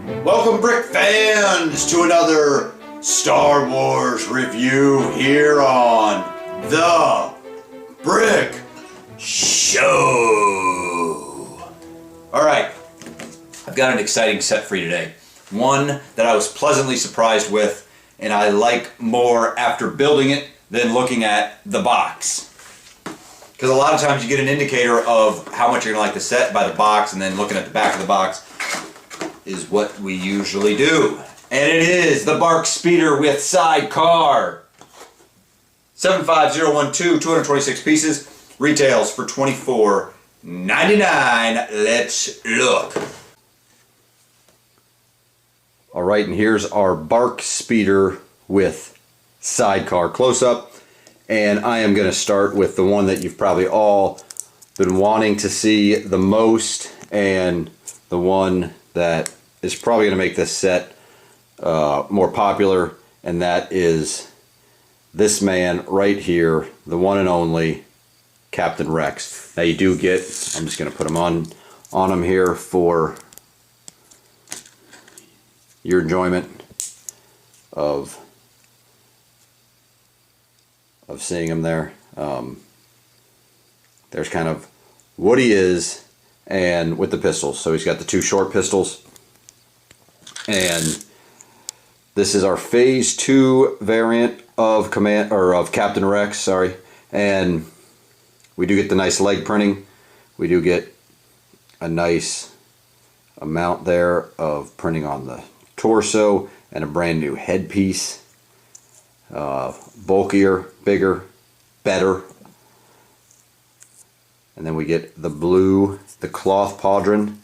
Welcome, Brick fans, to another Star Wars review here on The Brick Show. Alright, I've got an exciting set for you today. One that I was pleasantly surprised with, and I like more after building it than looking at the box. Because a lot of times you get an indicator of how much you're going to like the set by the box, and then looking at the back of the box is what we usually do. And it is the BARC Speeder with Sidecar. 75012, 226 pieces. Retails for $24.99. Let's look. Alright, and here's our BARC Speeder with Sidecar close-up. And I am going to start with the one that you've probably all been wanting to see the most, and the one that is probably going to make this set more popular, and that is this man right here, the one and only Captain Rex. Now you do get, I'm just going to put him on him here for your enjoyment of seeing him there. There's kind of what he is, and with the pistols. So he's got the two short pistols, and this is our Phase 2 variant of Captain Rex. Sorry, and we do get the nice leg printing. We do get a nice amount there of printing on the torso, and a brand new headpiece. Bulkier, bigger, better. And then we get the blue, the cloth pauldron,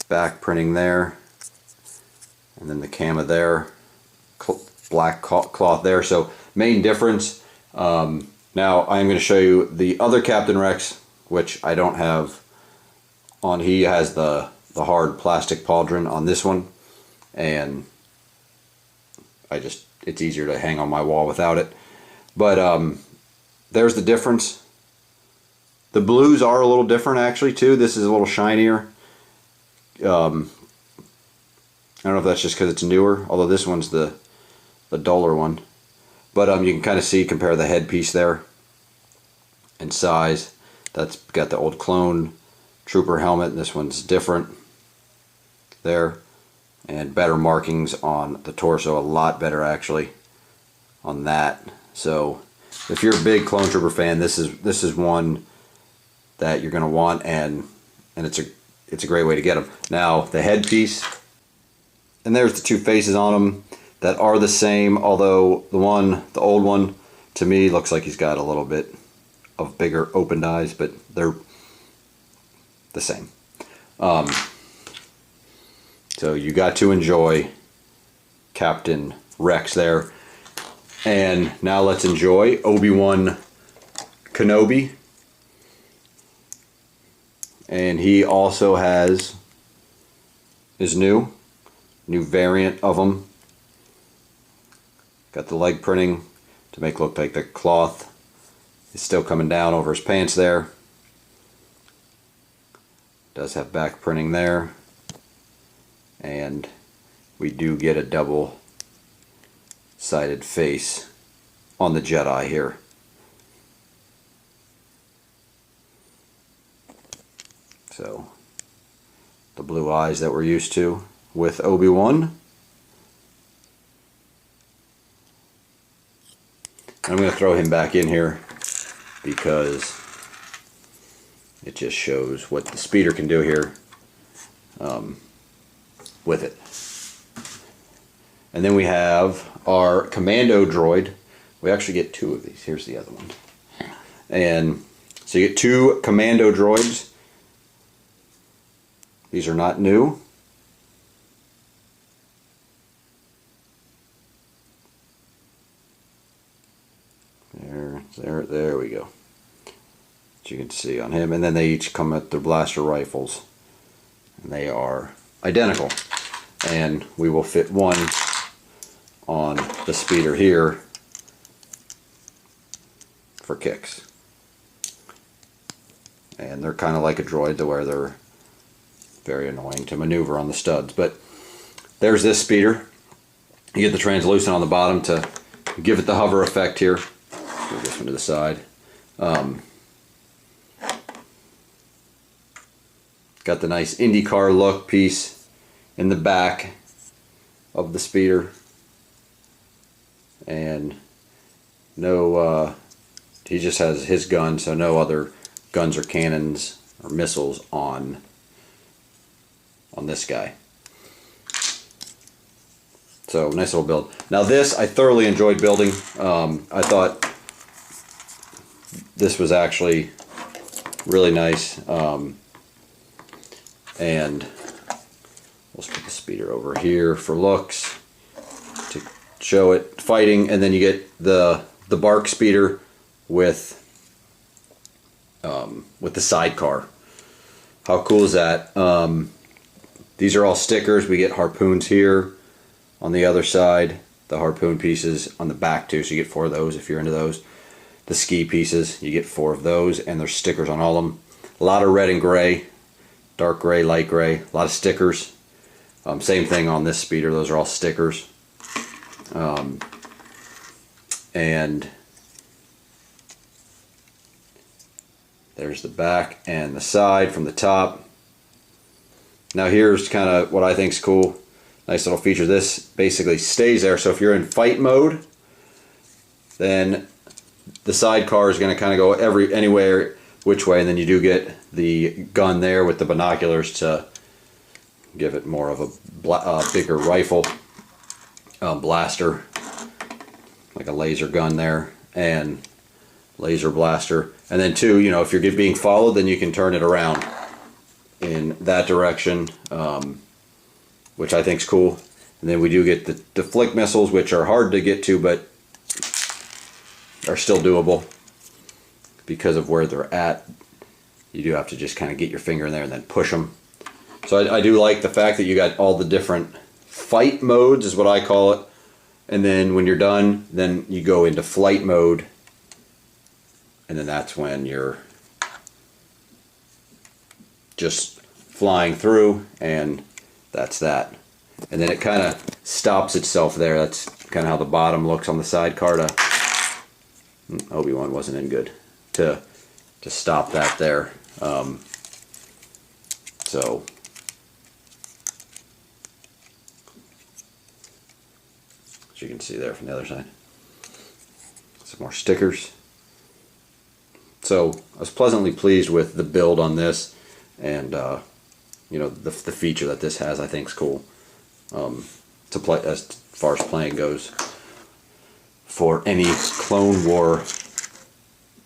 back printing there, and then the camo there, black cloth there. So main difference. Now I'm going to show you the other Captain Rex, which I don't have on. He has the hard plastic pauldron on this one, and it's easier to hang on my wall without it. But there's the difference. The blues are a little different actually too. This is a little shinier. I don't know if that's just because it's newer, although this one's the duller one. But you can kind of see, compare the headpiece there in size. That's got the old clone trooper helmet, and this one's different there. And better markings on the torso, a lot better actually on that. So if you're a big clone trooper fan, this is one that you're going to want, and it's a great way to get them. Now the headpiece, and there's the two faces on them that are the same, although the old one to me looks like he's got a little bit of bigger opened eyes, but they're the same. So you got to enjoy Captain Rex there. And now let's enjoy Obi-Wan Kenobi. And he also has his new variant of him. Got the leg printing to make it look like the cloth is still coming down over his pants there. Does have back printing there. And we do get a double-sided face on the Jedi here. So the blue eyes that we're used to with Obi-Wan. I'm going to throw him back in here because it just shows what the speeder can do here with it. And then we have our commando droid. We actually get two of these. Here's the other one. And so you get two commando droids. These are not new. There we go. As you can see on him. And then they each come with their blaster rifles. And they are identical. And we will fit one on the speeder here for kicks. And they're kind of like a droid to where they're very annoying to maneuver on the studs. But there's this speeder. You get the translucent on the bottom to give it the hover effect here. Move this one to the side. Got the nice IndyCar look piece in the back of the speeder. And no, he just has his gun, so no other guns or cannons or missiles on this guy. So nice little build. Now this I thoroughly enjoyed building. I thought this was actually really nice. And let's put the speeder over here for looks to show it fighting, and then you get the BARC speeder with the sidecar. How cool is that? These are all stickers. We get harpoons here on the other side, the harpoon pieces on the back too, so you get 4 of those if you're into those. The ski pieces, you get 4 of those, and there's stickers on all of them. A lot of red and gray, dark gray, light gray, a lot of stickers. Same thing on this speeder, those are all stickers. And there's the back and the side from the top. Now here's kind of what I think is cool. Nice little feature. This basically stays there, so if you're in fight mode, then the sidecar is going to kind of go anywhere which way, and then you do get the gun there with the binoculars to give it more of a bigger rifle blaster, like a laser gun there, and laser blaster. And then too, you know, if you're being followed, then you can turn it around in that direction, which I think is cool. And then we do get the flick missiles, which are hard to get to, but are still doable because of where they're at. You do have to just kind of get your finger in there and then push them. So I do like the fact that you got all the different fight modes, is what I call it. And then when you're done, then you go into flight mode, and then that's when you're just flying through, and that's that. And then it kind of stops itself there. That's kind of how the bottom looks on the sidecar. Obi-Wan wasn't in good to stop that there. So as you can see there from the other side, some more stickers. So I was pleasantly pleased with the build on this, and you know, the feature that this has I think is cool to play as far as playing goes for any Clone War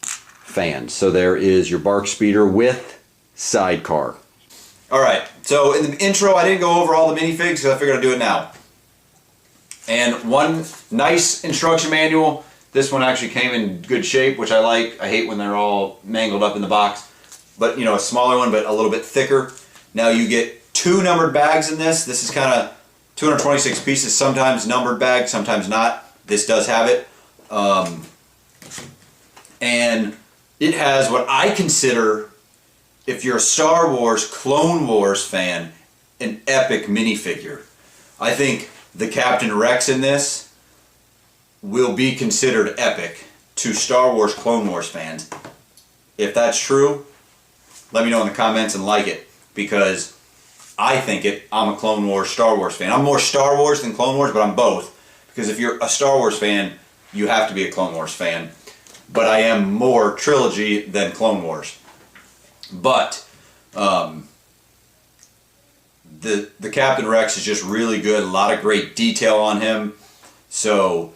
fans. So there is your BARC speeder with sidecar. Alright, so in the intro I didn't go over all the minifigs, so I figured I'd do it now. And one nice instruction manual. This one actually came in good shape, which I like. I hate when they're all mangled up in the box. But, you know, a smaller one, but a little bit thicker. Now you get 2 numbered bags in this. This is kind of 226 pieces, sometimes numbered bags, sometimes not. This does have it. And it has what I consider, if you're a Star Wars, Clone Wars fan, an epic minifigure. I think the Captain Rex in this will be considered epic to Star Wars Clone Wars fans. If that's true, let me know in the comments and like it, because I think it. I'm a Clone Wars Star Wars fan. I'm more Star Wars than Clone Wars, but I'm both, because if you're a Star Wars fan, you have to be a Clone Wars fan. But I am more trilogy than Clone Wars. But the Captain Rex is just really good. A lot of great detail on him. So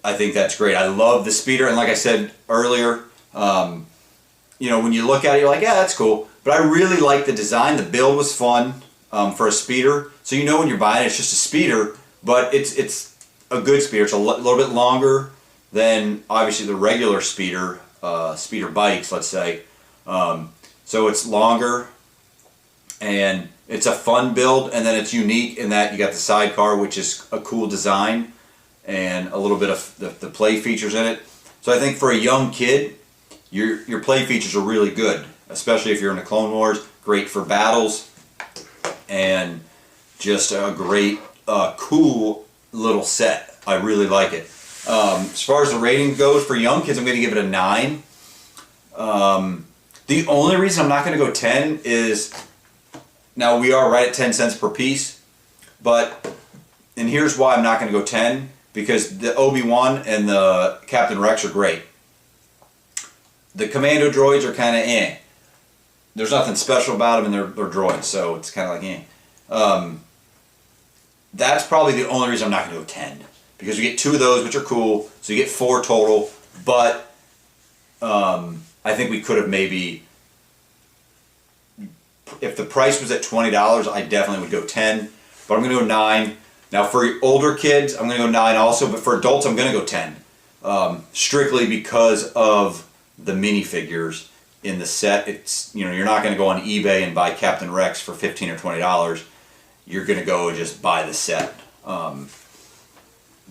I think that's great. I love the speeder, and like I said earlier, you know, when you look at it, you're like, yeah, that's cool. But I really like the design. The build was fun for a speeder. So you know when you're buying it, it's just a speeder, but it's a good speeder. It's a little bit longer than obviously the regular speeder, speeder bikes, let's say. So it's longer, and it's a fun build, and then it's unique in that you got the sidecar, which is a cool design, and a little bit of the play features in it. So I think for a young kid, your play features are really good, especially if you're in the Clone Wars. Great for battles, and just a great, cool little set. I really like it. As far as the rating goes for young kids, I'm going to give it a 9. The only reason I'm not going to go 10 is, now we are right at 10 cents per piece, and here's why I'm not going to go 10, because the Obi-Wan and the Captain Rex are great. The Commando droids are kind of eh. There's nothing special about them, and they're droids, so it's kind of like eh. That's probably the only reason I'm not going to go 10, because we get 2 of those, which are cool, so you get 4 total, but I think we could have maybe, if the price was at $20, I definitely would go 10, but I'm going to go 9. Now for older kids, I'm going to go 9 also, but for adults, I'm going to go 10. Strictly because of the minifigures in the set. It's, you know, you're not going to go on eBay and buy Captain Rex for $15 or $20. You're going to go just buy the set.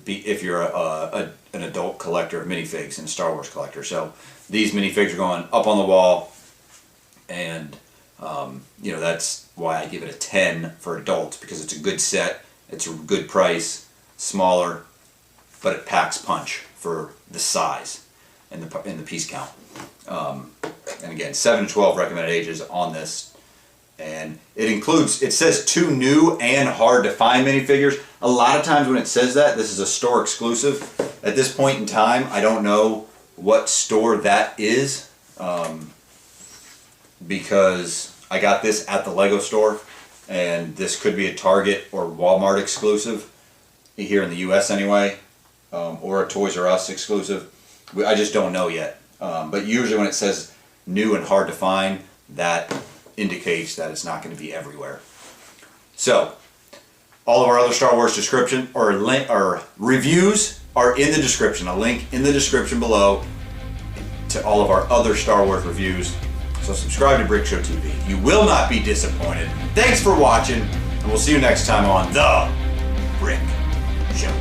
If you're an adult collector of minifigs and a Star Wars collector. So these minifigs are going up on the wall, and you know, that's why I give it a 10 for adults, because it's a good set, it's a good price, smaller, but it packs punch for the size and the piece count. And again, 7 to 12 recommended ages on this. And it includes, it says 2 new and hard to find minifigures. A lot of times when it says that, this is a store exclusive. At this point in time, I don't know what store that is, because I got this at the Lego store, and this could be a Target or Walmart exclusive, here in the US anyway, or a Toys R Us exclusive. I just don't know yet. But usually when it says new and hard to find, that indicates that it's not going to be everywhere. So, all of our other Star Wars description or reviews are in the description. A link in the description below to all of our other Star Wars reviews. So subscribe to Brick Show TV. You will not be disappointed. Thanks for watching, and we'll see you next time on The Brick Show.